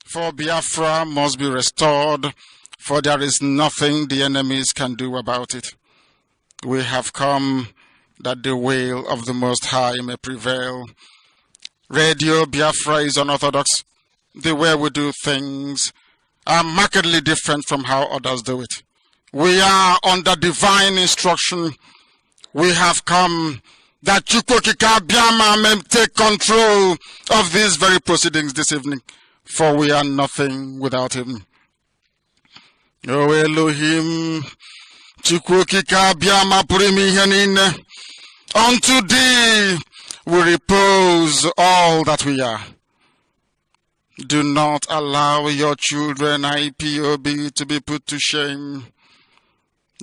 For Biafra must be restored, for there is nothing the enemies can do about it. We have come that the will of the Most High may prevail. Radio Biafra is unorthodox. The way we do things are markedly different from how others do it. We are under divine instruction. We have come that Chukwokika Biama may take control of these very proceedings this evening, for we are nothing without him. O Elohim, Chukwokika Biama Purimi Henine, unto thee we repose all that we are. Do not allow your children, IPOB, to be put to shame.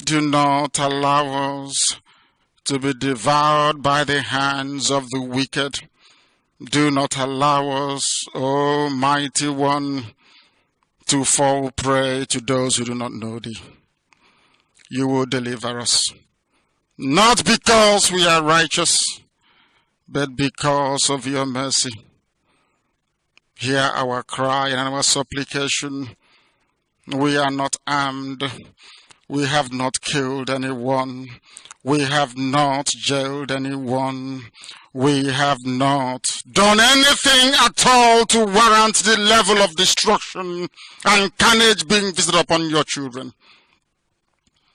Do not allow us to be devoured by the hands of the wicked. Do not allow us, O mighty one, to fall prey to those who do not know thee. You will deliver us, not because we are righteous, but because of your mercy. Hear our cry and our supplication. We are not armed. We have not killed anyone. We have not jailed anyone. We have not done anything at all to warrant the level of destruction and carnage being visited upon your children.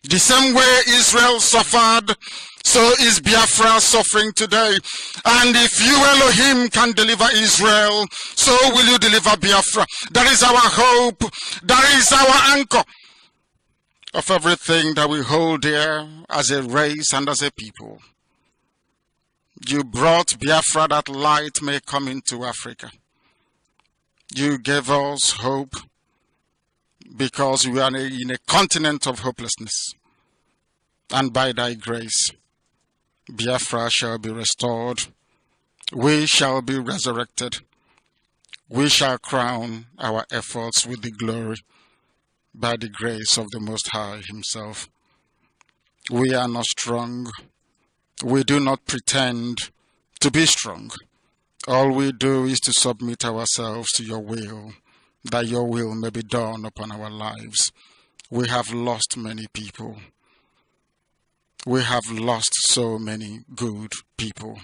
The same way Israel suffered, so is Biafra suffering today. And if you, Elohim, can deliver Israel, so will you deliver Biafra. That is our hope. That is our anchor of everything that we hold dear as a race and as a people. You brought Biafra that light may come into Africa. You gave us hope because we are in a continent of hopelessness. And by thy grace, Biafra shall be restored. We shall be resurrected. We shall crown our efforts with the glory by the grace of the Most High himself. We are not strong. We do not pretend to be strong. All we do is to submit ourselves to your will, that your will may be done upon our lives. We have lost many people. We have lost so many good people.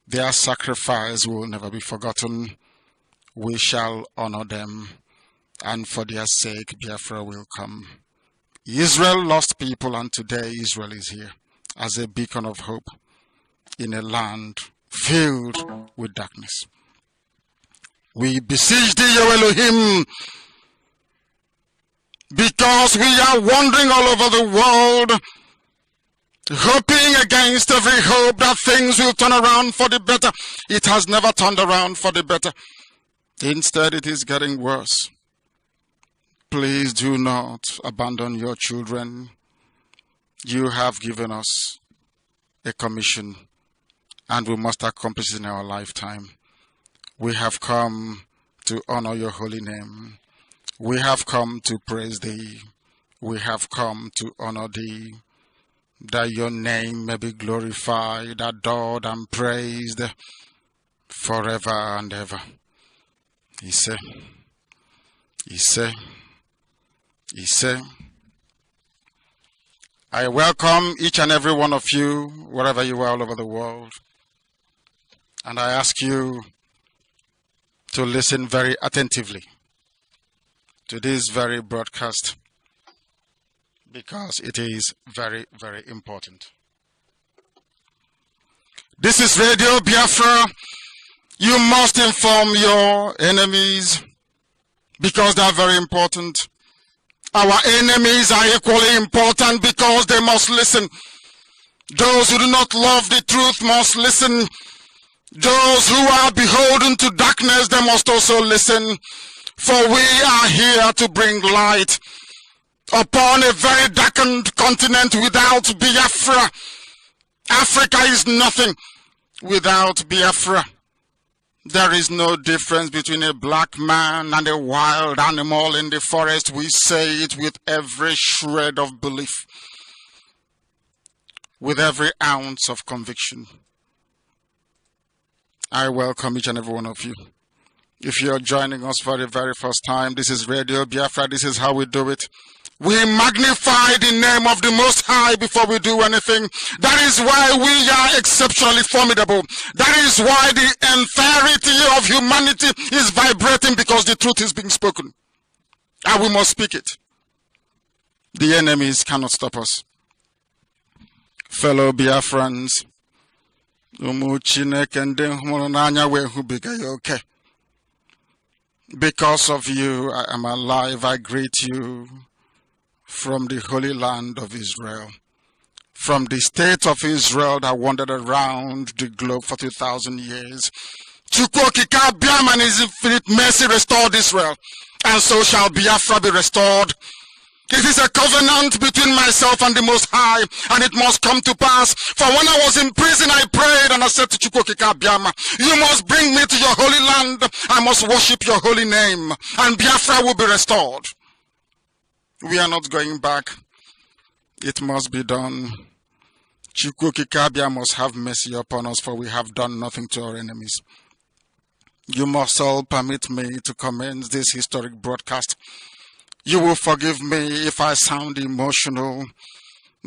Their sacrifice will never be forgotten. We shall honor them, and for their sake Biafra will come. Israel lost people, and today Israel is here as a beacon of hope in a land filled with darkness. We beseech thee, O Elohim, because we are wandering all over the world, hoping against every hope that things will turn around for the better. It has never turned around for the better. Instead, it is getting worse. Please do not abandon your children. You have given us a commission, and we must accomplish it in our lifetime. We have come to honor your holy name. We have come to praise thee. We have come to honor thee, that your name may be glorified, adored, and praised forever and ever. Ise. I welcome each and every one of you, wherever you are all over the world. And I ask you to listen very attentively to this very broadcast, because it is very, very important. This is Radio Biafra. You must inform your enemies, because they are very important. Our enemies are equally important, because they must listen. Those who do not love the truth must listen. Those who are beholden to darkness, they must also listen. For we are here to bring light upon a very darkened continent without Biafra. Africa is nothing without Biafra. There is no difference between a black man and a wild animal in the forest. We say it with every shred of belief, with every ounce of conviction. I welcome each and every one of you. If you're joining us for the very first time, this is Radio Biafra. This is how we do it. We magnify the name of the Most High before we do anything. That is why we are exceptionally formidable. That is why the entirety of humanity is vibrating, because the truth is being spoken. And we must speak it. The enemies cannot stop us. Fellow Biafrans, because of you, I am alive. I greet you from the Holy Land of Israel, from the state of Israel that wandered around the globe for 2,000 years. Chukwokika Biam and his infinite mercy restored Israel, and so shall Biafra be restored. It is a covenant between myself and the Most High, and it must come to pass. For when I was in prison, I prayed and I said to Chukwokika Biama, you must bring me to your holy land. I must worship your holy name, and Biafra will be restored. We are not going back. It must be done. Chukwokika Biama must have mercy upon us, for we have done nothing to our enemies. You must all permit me to commence this historic broadcast. You will forgive me if I sound emotional,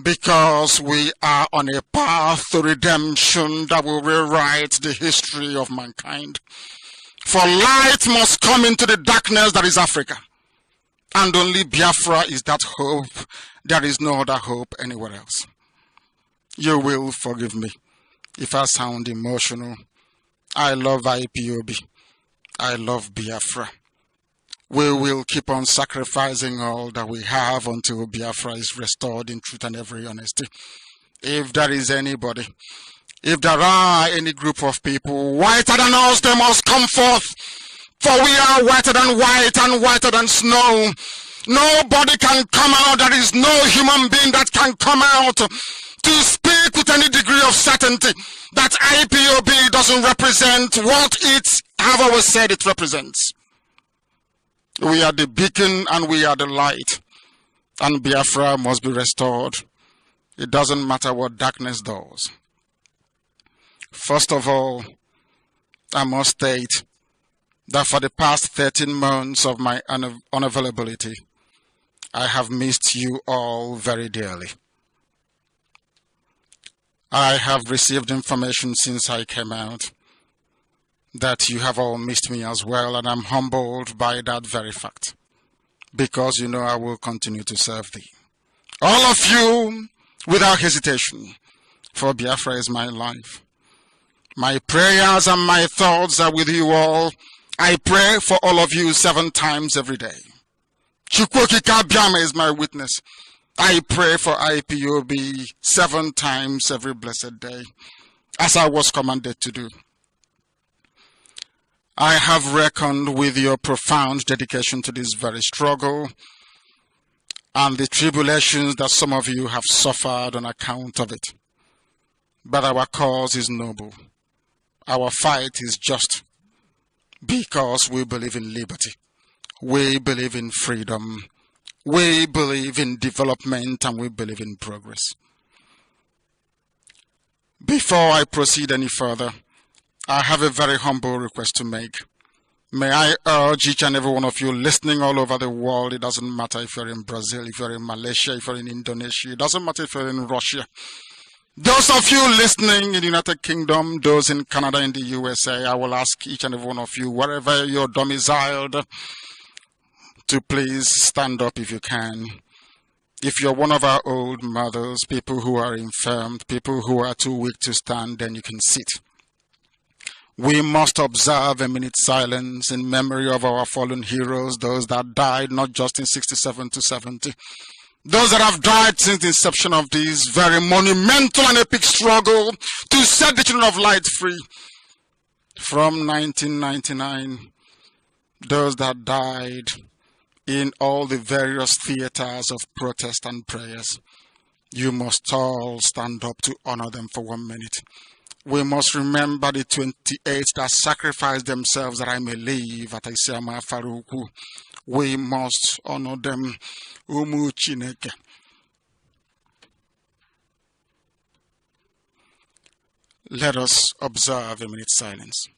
because we are on a path to redemption that will rewrite the history of mankind. For light must come into the darkness that is Africa, and only Biafra is that hope. There is no other hope anywhere else. You will forgive me if I sound emotional. I love IPOB. I love Biafra. We will keep on sacrificing all that we have until Biafra is restored in truth and every honesty. If there is anybody, if there are any group of people whiter than us, they must come forth. For we are whiter than white and whiter than snow. Nobody can come out. There is no human being that can come out to speak with any degree of certainty that IPOB doesn't represent what it have always said it represents. We are the beacon and we are the light, and Biafra must be restored. It doesn't matter what darkness does. First of all, I must state that for the past 13 months of my unavailability, I have missed you all very dearly. I have received information since I came out that you have all missed me as well, and I'm humbled by that very fact, because you know I will continue to serve thee. All of you, without hesitation, for Biafra is my life. My prayers and my thoughts are with you all. I pray for all of you 7 times every day. Chukwokika Biama is my witness. I pray for IPOB 7 times every blessed day, as I was commanded to do. I have reckoned with your profound dedication to this very struggle and the tribulations that some of you have suffered on account of it. But our cause is noble. Our fight is just, because we believe in liberty. We believe in freedom. We believe in development, and we believe in progress. Before I proceed any further, I have a very humble request to make. May I urge each and every one of you listening all over the world, it doesn't matter if you're in Brazil, if you're in Malaysia, if you're in Indonesia, it doesn't matter if you're in Russia. Those of you listening in the United Kingdom, those in Canada, in the USA, I will ask each and every one of you, wherever you're domiciled, to please stand up if you can. If you're one of our old mothers, people who are infirm, people who are too weak to stand, then you can sit. We must observe a minute silence in memory of our fallen heroes, those that died not just in 67 to 70, those that have died since the inception of this very monumental and epic struggle to set the children of light free. From 1999, those that died in all the various theaters of protest and prayers, you must all stand up to honor them for 1 minute. We must remember the 28 that sacrificed themselves that I may live at Isiama Faruku. We must honor them. Umu Chineke. Let us observe a minute's silence.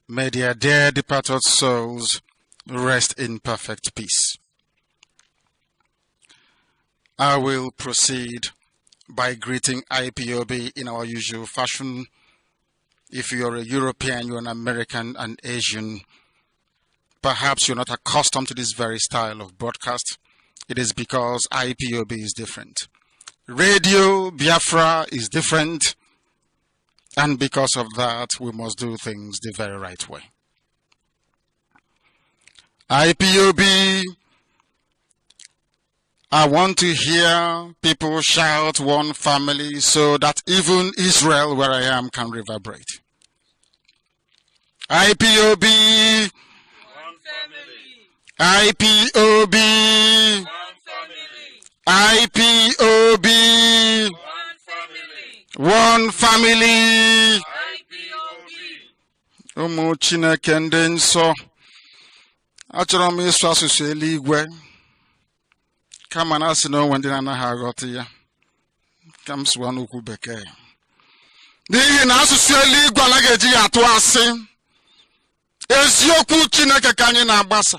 May their dear departed souls rest in perfect peace. I will proceed by greeting IPOB in our usual fashion. If you're a European, you're an American, an Asian, perhaps you're not accustomed to this very style of broadcast. It is because IPOB is different. Radio Biafra is different, and because of that, we must do things the very right way. IPOB, I want to hear people shout one family so that even Israel, where I am, can reverberate. IPOB, one family. IPOB, One family. IPOB, One family. one family. IPOB. Ụmụ Chineke ndị nsọ, achọrọ m ịsụ asụsụ eluigwe kama na asị na onwe ndị na-anaghị aghọta ya ka m sụwa n'okwu bekee, n'ihi na asụsụ eluigwe anaghị eji ya atụ asị. Eziokwu Chineke ka anyị na-agbasa,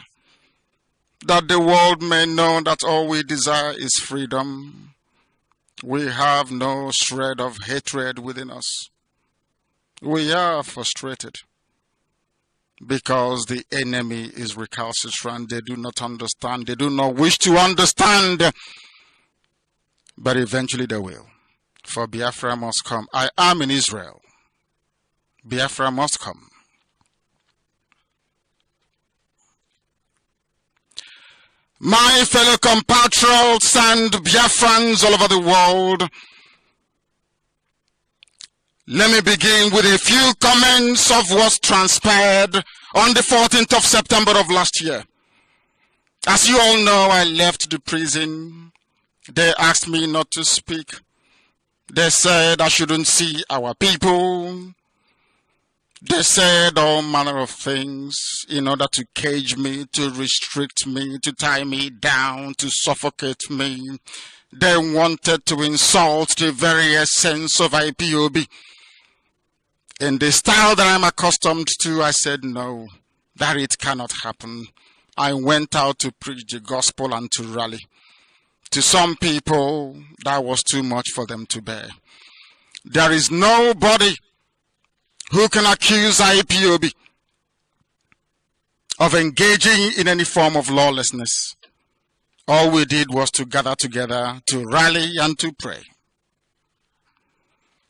that the world may know that all we desire is freedom. We have no shred of hatred within us. We are frustrated because the enemy is recalcitrant. They do not understand. They do not wish to understand. But eventually they will. For Biafra must come. I am in Israel. Biafra must come. My fellow compatriots and Biafrans all over the world, let me begin with a few comments of what transpired on the 14th of September of last year. As you all know, I left the prison. They asked me not to speak. They said I shouldn't see our people. They said all manner of things in order to cage me, to restrict me, to tie me down, to suffocate me. They wanted to insult the very essence of IPOB. In the style that I'm accustomed to, I said no, that it cannot happen. I went out to preach the gospel and to rally. To some people, that was too much for them to bear. There is nobody who can accuse IPOB of engaging in any form of lawlessness. All we did was to gather together, to rally and to pray.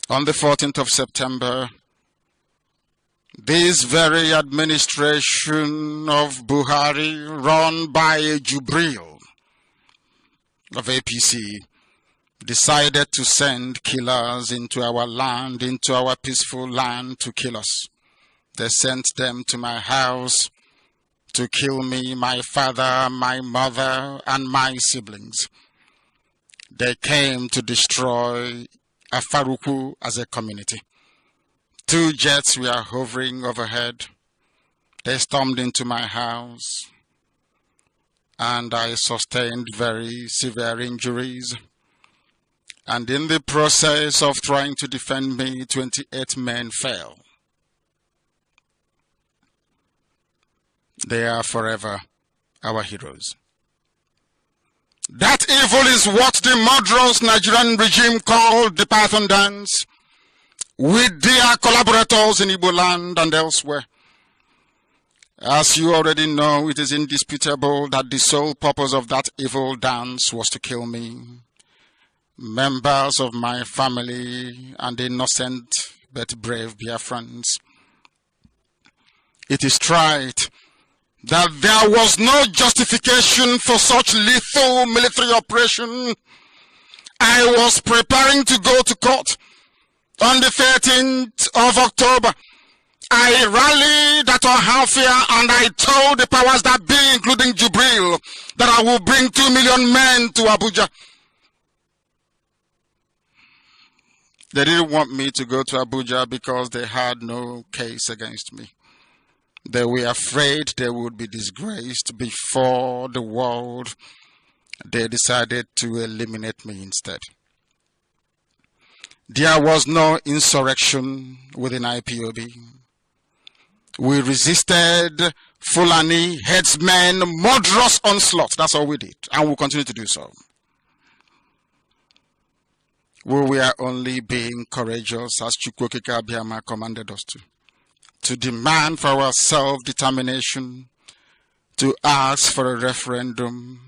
On the 14th of September, this very administration of Buhari, run by a Jubril of APC, decided to send killers into our land, into our peaceful land, to kill us. They sent them to my house to kill me, my father, my mother, and my siblings. They came to destroy Afaruku as a community. 2 jets were hovering overhead. They stormed into my house, and I sustained very severe injuries. And in the process of trying to defend me, 28 men fell. They are forever our heroes. That evil is what the murderous Nigerian regime called the Python dance, with their collaborators in Igbo land and elsewhere. As you already know, it is indisputable that the sole purpose of that evil dance was to kill me, members of my family, and innocent but brave Biafrans. It is trite that there was no justification for such lethal military operation. I was preparing to go to court on the 13th of October. I rallied at Ohafia and I told the powers that be, including Jubril, that I will bring 2 million men to Abuja. They didn't want me to go to Abuja because they had no case against me. They were afraid they would be disgraced before the world. They decided to eliminate me instead. There was no insurrection within IPOB. We resisted Fulani headsmen, murderous onslaught. That's all we did, and we'll continue to do so. We were only being courageous as Chukwokika Abiyama commanded us to demand for our self-determination, to ask for a referendum,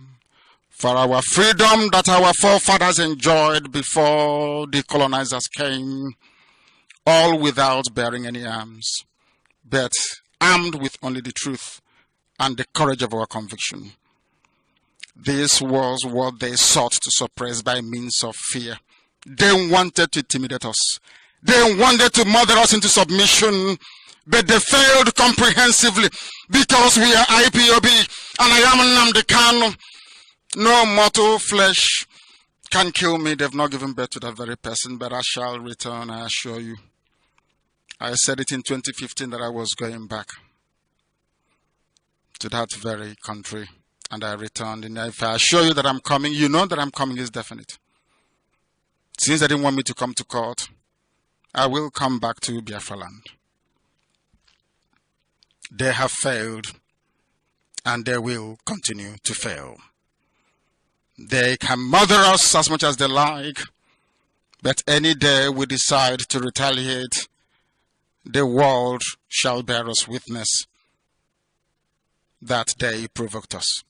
for our freedom that our forefathers enjoyed before the colonizers came, all without bearing any arms, but armed with only the truth and the courage of our conviction. This was what they sought to suppress by means of fear. They wanted to intimidate us. They wanted to murder us into submission, but they failed comprehensively because we are IPOB and I am Nnamdi. No mortal flesh can kill me. They've not given birth to that very person, but I shall return, I assure you. I said it in 2015 that I was going back to that very country, and I returned. And if I assure you that I'm coming, you know that I'm coming is definite. Since they didn't want me to come to court, I will come back to Biafra land. They have failed, and they will continue to fail. They can murder us as much as they like, but any day we decide to retaliate, the world shall bear us witness that they provoked us.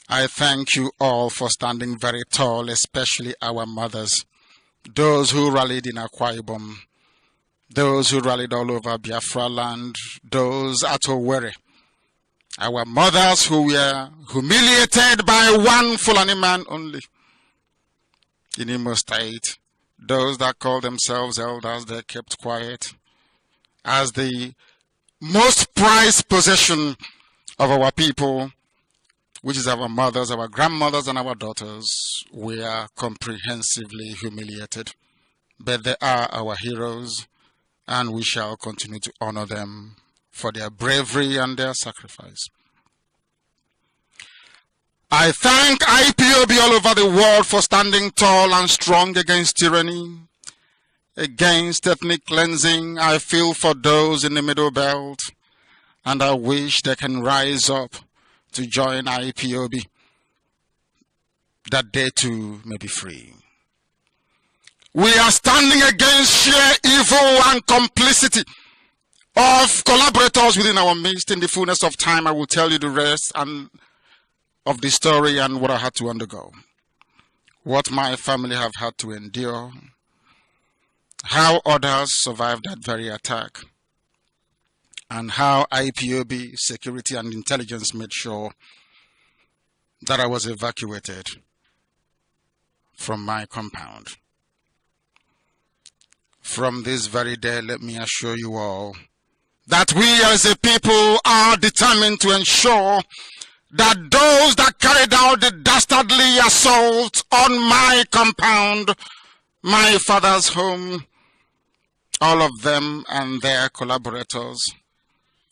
I thank you all for standing very tall, especially our mothers, those who rallied in Akwa Ibom, those who rallied all over Biafra land, those at Owerri, our mothers who were humiliated by one Fulani man only in Imo State, those that called themselves elders, they kept quiet, as the most prized possession of our people, which is our mothers, our grandmothers, and our daughters, we are comprehensively humiliated. But they are our heroes, and we shall continue to honor them for their bravery and their sacrifice. I thank IPOB all over the world for standing tall and strong against tyranny, against ethnic cleansing. I feel for those in the Middle Belt, and I wish they can rise up to join IPOB, that they too may be free. We are standing against sheer evil and complicity of collaborators within our midst. In the fullness of time, I will tell you the rest and of the story and what I had to undergo, what my family have had to endure, how others survived that very attack, and how IPOB security and intelligence made sure that I was evacuated from my compound. From this very day, let me assure you all that we as a people are determined to ensure that those that carried out the dastardly assault on my compound, my father's home, all of them and their collaborators,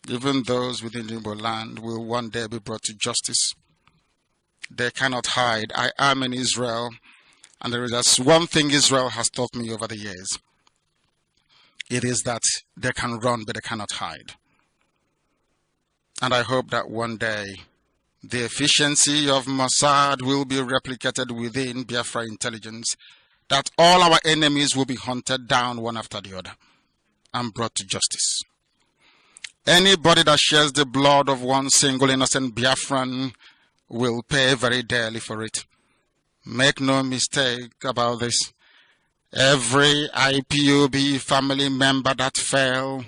even those within the Igbo land, will one day be brought to justice. They cannot hide. I am in Israel, and there is just one thing Israel has taught me over the years. It is that they can run, but they cannot hide. And I hope that one day the efficiency of Mossad will be replicated within Biafra intelligence, that all our enemies will be hunted down one after the other and brought to justice. Anybody that shares the blood of one single innocent Biafran will pay very dearly for it. Make no mistake about this. Every IPOB family member that fell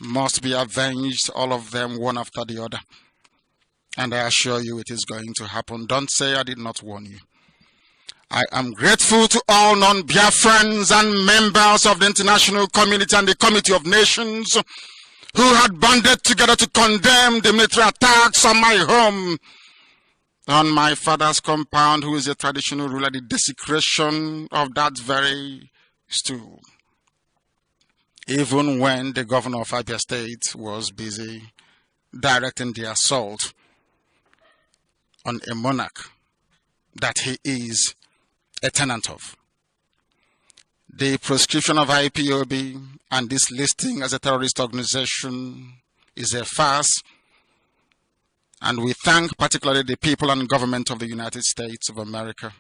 must be avenged, all of them one after the other. And I assure you it is going to happen. Don't say I did not warn you. I am grateful to all non-Biafrans and members of the international community and the Committee of Nations who had banded together to condemn the military attacks on my home, on my father's compound, who is a traditional ruler, the desecration of that very stool. Even when the governor of Abia State was busy directing the assault on a monarch that he is a tenant of. The proscription of IPOB and this listing as a terrorist organization is a farce. And we thank particularly the people and government of the United States of America,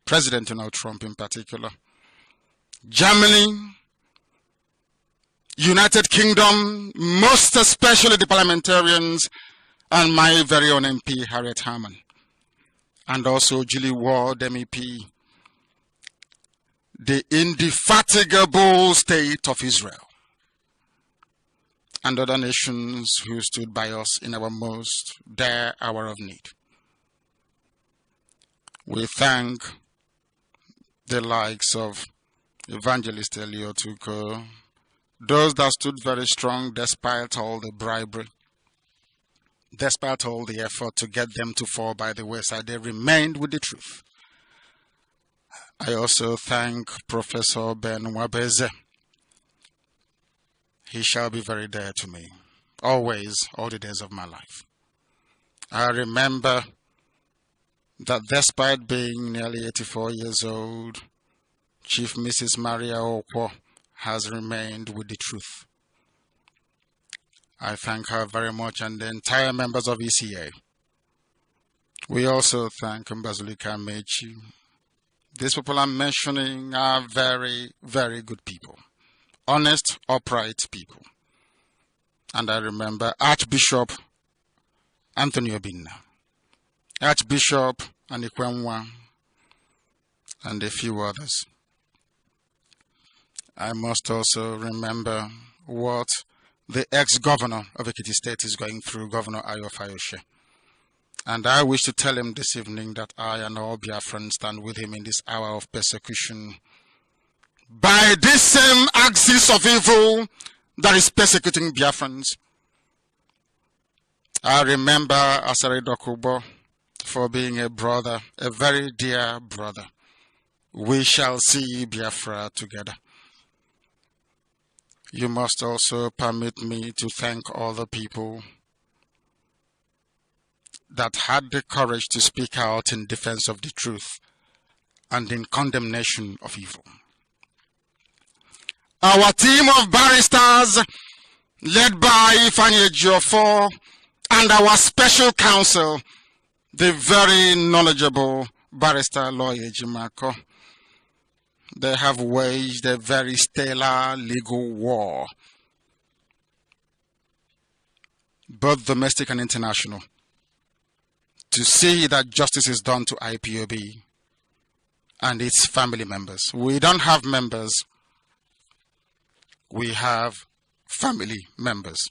President Donald Trump in particular, Germany, United Kingdom, most especially the parliamentarians, and my very own MP, Harriet Harman, and also Julie Ward, MEP, the indefatigable state of Israel, and other nations who stood by us in our most dire hour of need. We thank the likes of Evangelist Elliot Uko, those that stood very strong despite all the bribery, despite all the effort to get them to fall by the wayside. They remained with the truth. I also thank Professor Ben Wabeze. He shall be very dear to me, always, all the days of my life. I remember that despite being nearly 84 years old, Chief Mrs. Maria Okwo has remained with the truth. I thank her very much and the entire members of ECA. We also thank Mbazulika Mechi. These people I'm mentioning are very, very good people. Honest, upright people. And I remember Archbishop Anthony Obinna, Archbishop Anikwenwa, and a few others. I must also remember what the ex-governor of Ekiti State is going through, Governor Ayo Fayose. And I wish to tell him this evening that I and all Biafrans stand with him in this hour of persecution by this same axis of evil that is persecuting Biafrans. I remember Asare Dokubo for being a brother, a very dear brother. We shall see Biafra together. You must also permit me to thank all the people that had the courage to speak out in defense of the truth and in condemnation of evil. Our team of barristers, led by Ifeanyi Ejiofor, and our special counsel, the very knowledgeable barrister lawyer Jimako, they have waged a very stellar legal war, both domestic and international, to see that justice is done to IPOB and its family members. We don't have members, we have family members.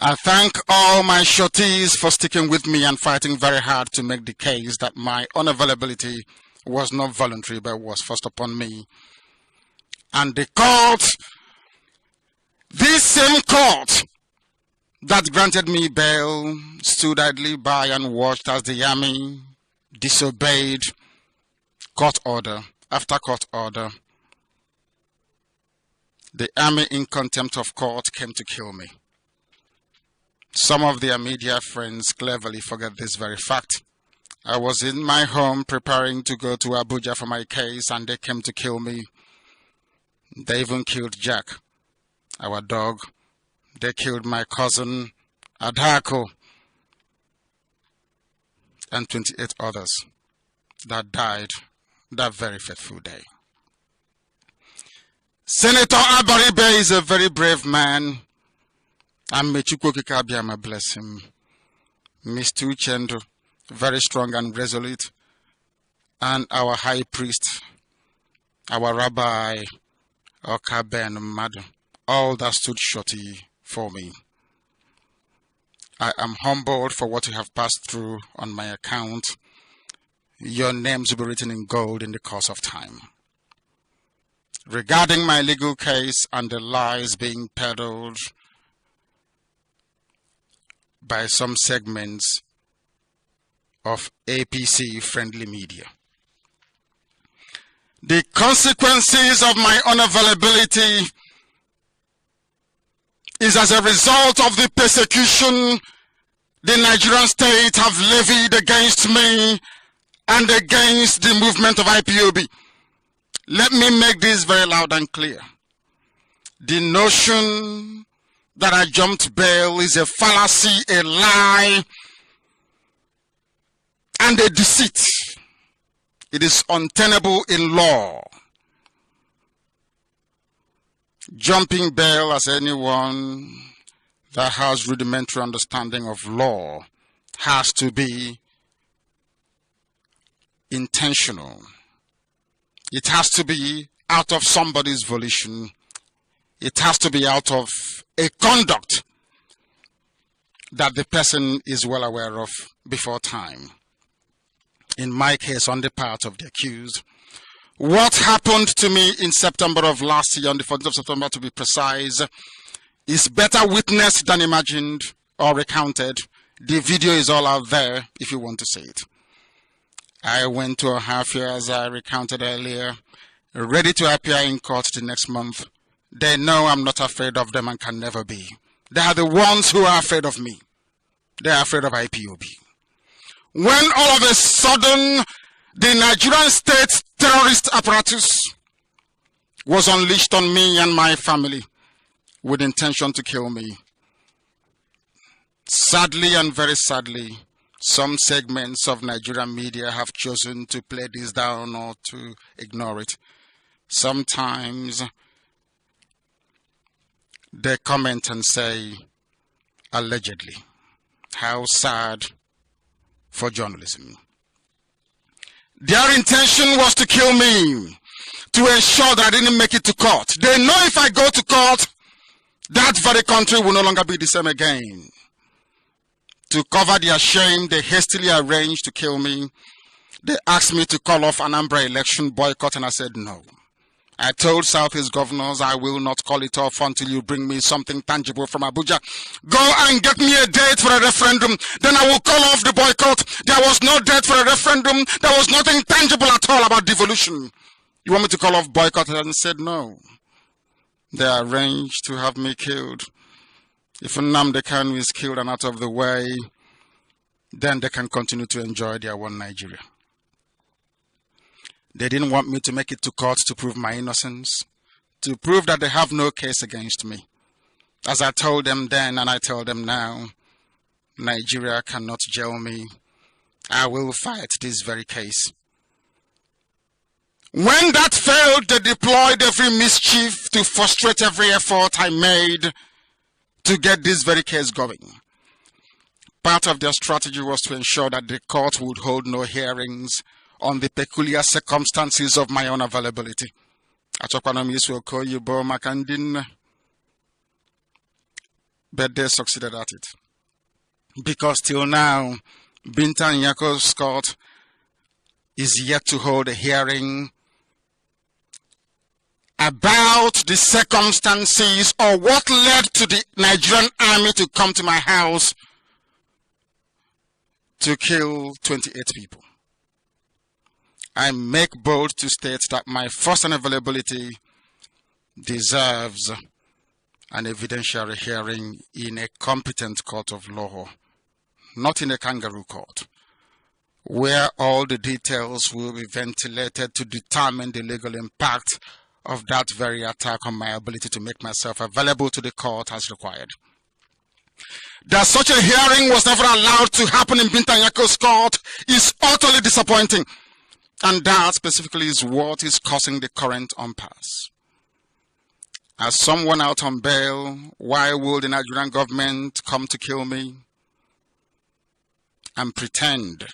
I thank all my shorties for sticking with me and fighting very hard to make the case that my unavailability was not voluntary but was forced upon me. And the court, this same court that granted me bail, stood idly by and watched as the army disobeyed court order after court order. The army, in contempt of court, came to kill me. Some of their media friends cleverly forget this very fact. I was in my home preparing to go to Abuja for my case, and they came to kill me. They even killed Jack, our dog. They killed my cousin, Adako, and 28 others that died that very fateful day. Senator Abaribe is a very brave man, and may Chukwuokike Abiama bless him. Mr. Uchendu, very strong and resolute, and our high priest, our rabbi, Okaben Madu, all that stood shorty for me. I am humbled for what you have passed through on my account. Your names will be written in gold in the course of time. Regarding my legal case and the lies being peddled by some segments of APC-friendly media, the consequences of my unavailability is as a result of the persecution the Nigerian state have levied against me and against the movement of IPOB. Let me make this very loud and clear. The notion that I jumped bail is a fallacy, a lie, and a deceit. It is untenable in law. Jumping bail, as anyone that has rudimentary understanding of law, has to be intentional. It has to be out of somebody's volition. It has to be out of a conduct that the person is well aware of before time. In my case, on the part of the accused, what happened to me in September of last year, on the 14th of September to be precise, is better witnessed than imagined or recounted. The video is all out there if you want to see it. I went to a half year, as I recounted earlier, ready to appear in court the next month. They know I'm not afraid of them and can never be. They are the ones who are afraid of me. They are afraid of IPOB. When all of a sudden, the Nigerian state terrorist apparatus was unleashed on me and my family with intention to kill me. Sadly and very sadly, some segments of Nigerian media have chosen to play this down or to ignore it. Sometimes they comment and say, allegedly. How sad for journalism. Their intention was to kill me, to ensure that I didn't make it to court. They know if I go to court, that very country will no longer be the same again. To cover their shame, they hastily arranged to kill me. They asked me to call off Anambra election boycott, and I said no. I told Southeast governors I will not call it off until you bring me something tangible from Abuja. Go and get me a date for a referendum, then I will call off the boycott. There was no date for a referendum. There was nothing tangible at all about devolution. You want me to call off boycott? And I said no. They arranged to have me killed. If Nnamdi is killed and out of the way, then they can continue to enjoy their one Nigeria. They didn't want me to make it to court to prove my innocence, to prove that they have no case against me. As I told them then and I tell them now, Nigeria cannot jail me. I will fight this very case. When that failed, they deployed every mischief to frustrate every effort I made to get this very case going. Part of their strategy was to ensure that the court would hold no hearings on the peculiar circumstances of my unavailability. But they succeeded at it. Because till now, Binta Nyako's court is yet to hold a hearing about the circumstances or what led to the Nigerian army to come to my house to kill 28 people. I make bold to state that my first unavailability deserves an evidentiary hearing in a competent court of law, not in a kangaroo court, where all the details will be ventilated to determine the legal impact of that very attack on my ability to make myself available to the court as required. That such a hearing was never allowed to happen in Binta Nyako's court is utterly disappointing. And that specifically is what is causing the current impasse. As someone out on bail, why would the Nigerian government come to kill me and pretend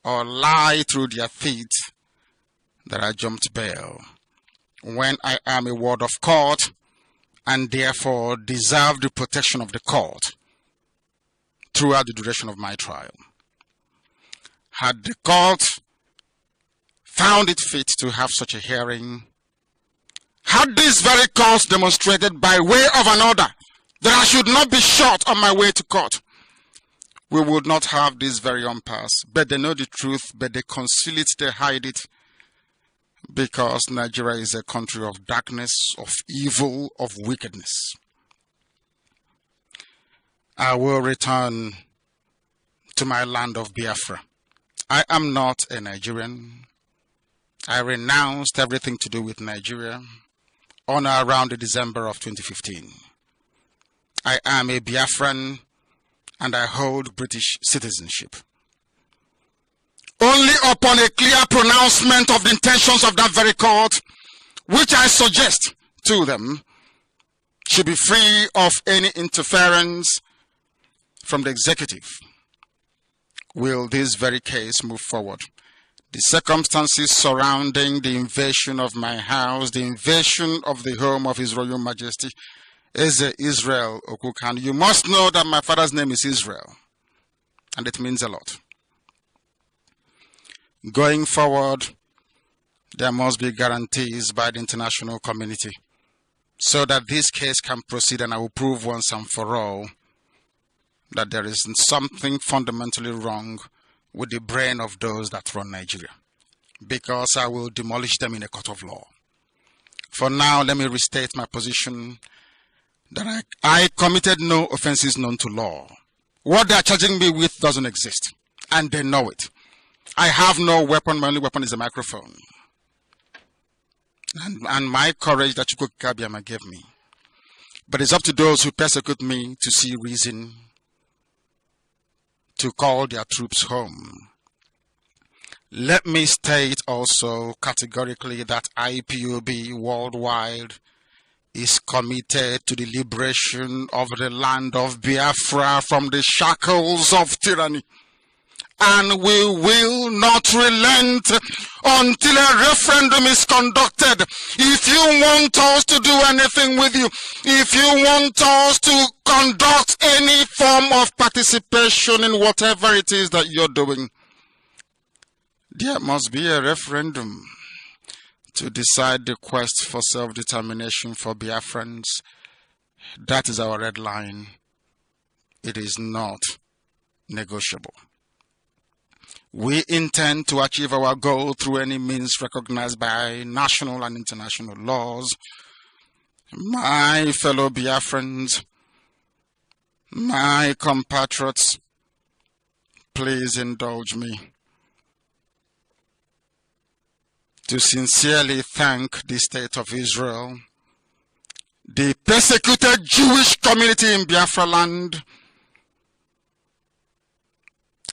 or lie through their feet that I jumped bail when I am a ward of court and therefore deserve the protection of the court throughout the duration of my trial? Had the court found it fit to have such a hearing, had this very cause demonstrated by way of an order that I should not be shot on my way to court, we would not have this very impasse. But they know the truth, but they conceal it, they hide it, because Nigeria is a country of darkness, of evil, of wickedness. I will return to my land of Biafra. I am not a Nigerian. I renounced everything to do with Nigeria on or around December of 2015. I am a Biafran and I hold British citizenship. Only upon a clear pronouncement of the intentions of that very court, which I suggest to them, should be free of any interference from the executive, will this very case move forward. The circumstances surrounding the invasion of my house, the invasion of the home of His Royal Majesty, is Israel Okukan. You must know that my father's name is Israel, and it means a lot. Going forward, there must be guarantees by the international community so that this case can proceed, and I will prove once and for all that there is something fundamentally wrong with the brain of those that run Nigeria, because I will demolish them in a court of law. For now, let me restate my position that I committed no offenses known to law. What they are charging me with doesn't exist, and they know it. I have no weapon. My only weapon is a microphone. And my courage that Chukwu Abịama gave me. But it's up to those who persecute me to see reason to call their troops home. Let me state also categorically that IPOB worldwide is committed to the liberation of the land of Biafra from the shackles of tyranny. And we will not relent until a referendum is conducted. If you want us to do anything with you, if you want us to conduct any form of participation in whatever it is that you're doing, there must be a referendum to decide the quest for self-determination for Biafrans. That is our red line. It is not negotiable. We intend to achieve our goal through any means recognized by national and international laws. My fellow Biafrans, my compatriots, please indulge me to sincerely thank the State of Israel, the persecuted Jewish community in Biafra land,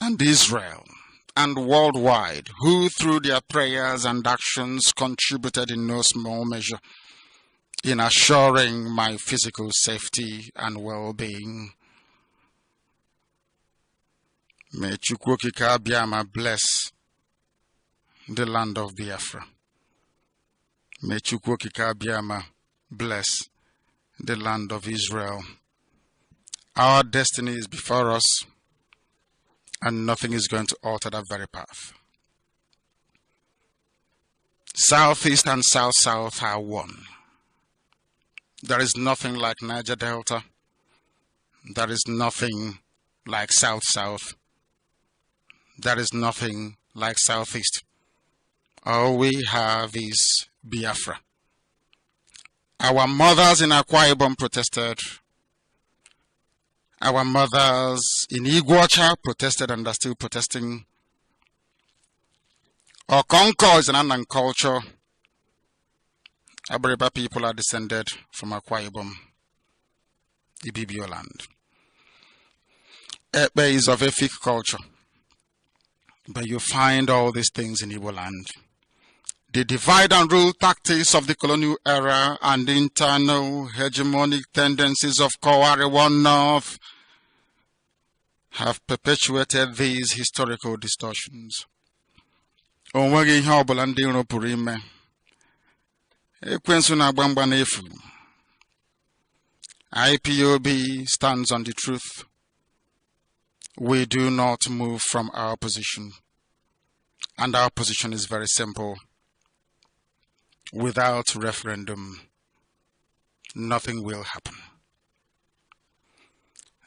and Israel, and worldwide, who through their prayers and actions contributed in no small measure in assuring my physical safety and well-being. May Chukwu Abịama bless the land of Biafra. May Chukwu Abịama bless the land of Israel. Our destiny is before us, and nothing is going to alter that very path. Southeast and South-South are one. There is nothing like Niger Delta. There is nothing like South-South. There is nothing like Southeast. All we have is Biafra. Our mothers in Akwa Ibom protested. Our mothers in Iguacha protested and are still protesting. Okonko is an Annan culture. Abariba people are descended from Akwa Ibom, Ibibio land. Ekpe is of Efik culture. But you find all these things in Igbo land. The divide and rule tactics of the colonial era and the internal hegemonic tendencies of Kowari One North have perpetuated these historical distortions. Onwegi ihe ọbụla ndị iro pụrụ ime. Ekwensu na-agba mgba n'efu. IPOB stands on the truth. We do not move from our position. And our position is very simple. Without referendum, nothing will happen.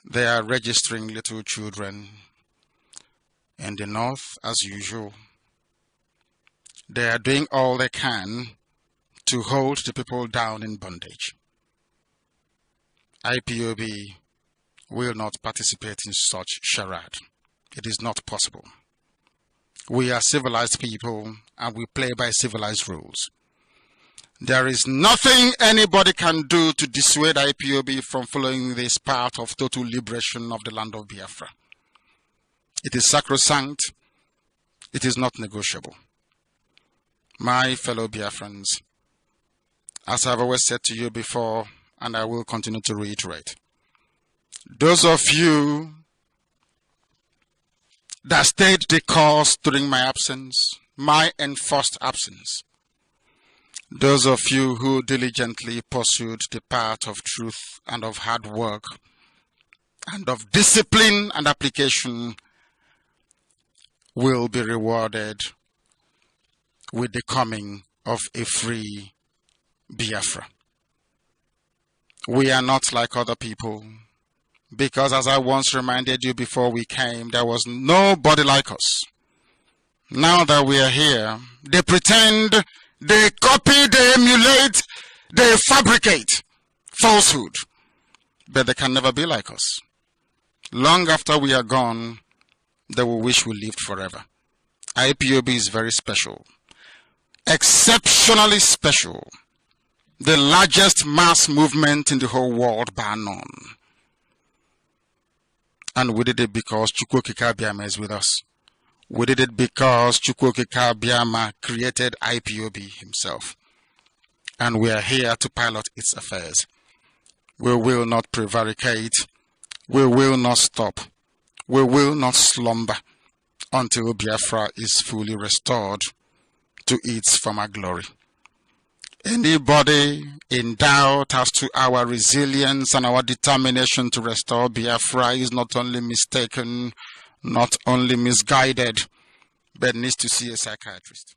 They are registering little children in the north as usual. They are doing all they can to hold the people down in bondage. IPOB will not participate in such charade. It is not possible. We are civilized people and we play by civilized rules. There is nothing anybody can do to dissuade IPOB from following this path of total liberation of the land of Biafra. It is sacrosanct. It is not negotiable. My fellow Biafrans, as I've always said to you before, and I will continue to reiterate, those of you that stayed the course during my absence, my enforced absence, those of you who diligently pursued the path of truth and of hard work and of discipline and application will be rewarded with the coming of a free Biafra. We are not like other people, because as I once reminded you before we came, there was nobody like us. Now that we are here, they pretend, they copy, they emulate, they fabricate falsehood, but they can never be like us. Long after we are gone, they will wish we lived forever. IPOB is very special, exceptionally special, the largest mass movement in the whole world bar none. And we did it because Chukwokika Abiyama is with us. We did it because Chukwokika Abiyama created IPOB himself. And we are here to pilot its affairs. We will not prevaricate. We will not stop. We will not slumber until Biafra is fully restored to its former glory. Anybody in doubt as to our resilience and our determination to restore Biafra is not only mistaken, not only misguided, but needs to see a psychiatrist.